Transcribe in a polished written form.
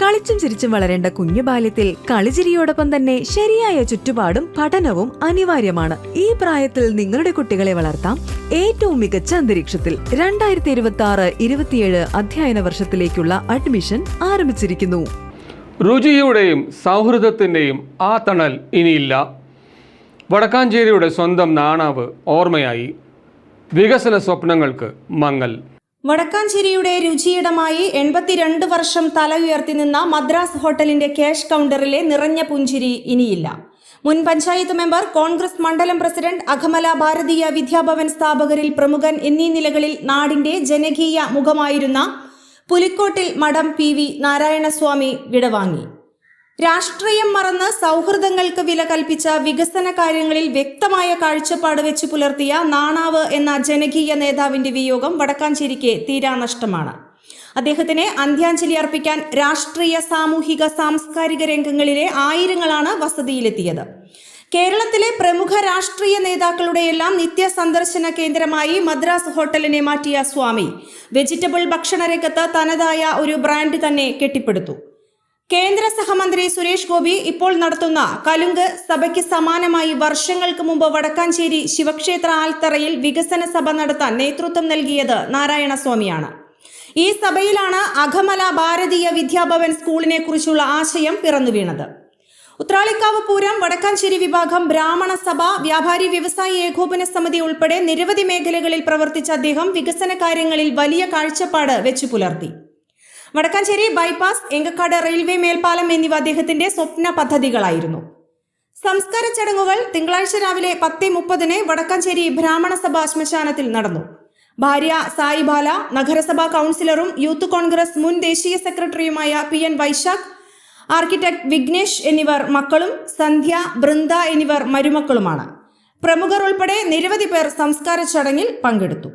കളിച്ചും ചിരിച്ചും വളരേണ്ട കുഞ്ഞു ബാല്യത്തിൽ കളിചിരിയോടൊപ്പം തന്നെ ശരിയായ ചുറ്റുപാടും പഠനവും അനിവാര്യമാണ്. ഈ പ്രായത്തിൽ നിങ്ങളുടെ കുട്ടികളെ വളർത്താം ഏറ്റവും മികച്ച അന്തരീക്ഷത്തിൽ. 2026-27 അധ്യയന വർഷത്തിലേക്കുള്ള അഡ്മിഷൻ ആരംഭിച്ചിരിക്കുന്നു. രുചിയുടെയും സൗഹൃദത്തിന്റെയും ആ തണൽ ഇനിയില്ല. വടക്കാഞ്ചേരിയുടെ സ്വന്തം നാണാവ് ഓർമ്മയായി. വികസന സ്വപ്നങ്ങൾക്ക് മങ്ങൽ. വടക്കാഞ്ചേരിയുടെ രുചിയിടമായി 82 വർഷം തല ഉയർത്തി നിന്ന മദ്രാസ് ഹോട്ടലിന്റെ ക്യാഷ് കൗണ്ടറിലെ നിറഞ്ഞ പുഞ്ചിരി ഇനിയില്ല. മുൻ പഞ്ചായത്ത് മെമ്പർ, കോൺഗ്രസ് മണ്ഡലം പ്രസിഡന്റ്, അഖമല ഭാരതീയ വിദ്യാഭവൻ സ്ഥാപകരിൽ പ്രമുഖൻ എന്നീ നിലകളിൽ നാടിന്റെ ജനകീയ മുഖമായിരുന്ന പുലിക്കോട്ടിൽ മഠം PV നാരായണസ്വാമി വിടവാങ്ങി. രാഷ്ട്രീയം മറന്ന് സൗഹൃദങ്ങൾക്ക് വില കൽപ്പിച്ച വികസന കാര്യങ്ങളിൽ വ്യക്തമായ കാഴ്ചപ്പാട് വെച്ചു പുലർത്തിയ നാണാവ് എന്ന ജനകീയ നേതാവിന്റെ വിയോഗം വടക്കാഞ്ചേരിക്ക് തീരാനഷ്ടമാണ്. അദ്ദേഹത്തിന് അന്ത്യാഞ്ജലി അർപ്പിക്കാൻ രാഷ്ട്രീയ, സാമൂഹിക, സാംസ്കാരിക രംഗങ്ങളിലെ ആയിരങ്ങളാണ് വസതിയിലെത്തിയത്. കേരളത്തിലെ പ്രമുഖ രാഷ്ട്രീയ നേതാക്കളുടെയെല്ലാം നിത്യ സന്ദർശന കേന്ദ്രമായി മദ്രാസ് ഹോട്ടലിനെ മാറ്റിയ സ്വാമി വെജിറ്റബിൾ ഭക്ഷണ രംഗത്ത് തനതായ ഒരു ബ്രാൻഡ് തന്നെ കെട്ടിപ്പടുത്തു. കേന്ദ്ര സഹമന്ത്രി സുരേഷ് ഗോപി ഇപ്പോൾ നടത്തുന്ന കലുങ്ക് സഭയ്ക്ക് സമാനമായി വർഷങ്ങൾക്ക് മുമ്പ് വടക്കാഞ്ചേരി ശിവക്ഷേത്ര ആൽത്തറയിൽ വികസന സഭ നടത്താൻ നേതൃത്വം നൽകിയത് നാരായണസ്വാമിയാണ്. ഈ സഭയിലാണ് അഖമല ഭാരതീയ വിദ്യാഭവൻ സ്കൂളിനെ കുറിച്ചുള്ള ആശയം പിറന്നു വീണത്. ഉത്രാളിക്കാവ് പൂരം, വടക്കാഞ്ചേരി വിഭാഗം, ബ്രാഹ്മണ സഭ, വ്യാപാരി വ്യവസായി ഏകോപന സമിതി ഉൾപ്പെടെ നിരവധി മേഖലകളിൽ പ്രവർത്തിച്ച അദ്ദേഹം വികസന കാര്യങ്ങളിൽ വലിയ കാഴ്ചപ്പാട് വെച്ചു പുലർത്തി. വടക്കാഞ്ചേരി ബൈപ്പാസ്, എങ്കക്കാട് റെയിൽവേ മേൽപ്പാലം എന്നിവ അദ്ദേഹത്തിന്റെ സ്വപ്ന പദ്ധതികളായിരുന്നു. സംസ്കാര ചടങ്ങുകൾ തിങ്കളാഴ്ച രാവിലെ 10:30 വടക്കാഞ്ചേരി ബ്രാഹ്മണ സഭ ശ്മശാനത്തിൽ നടന്നു. ഭാര്യ സായിബാല, നഗരസഭാ കൗൺസിലറും യൂത്ത് കോൺഗ്രസ് മുൻ ദേശീയ സെക്രട്ടറിയുമായ PN വൈശാഖ്, ആർക്കിടെക്ട് വിഘ്നേഷ് എന്നിവർ മക്കളും, സന്ധ്യ, ബൃന്ദ എന്നിവർ മരുമക്കളുമാണ്. പ്രമുഖർ ഉൾപ്പെടെ നിരവധി പേർ സംസ്കാര ചടങ്ങിൽ പങ്കെടുത്തു.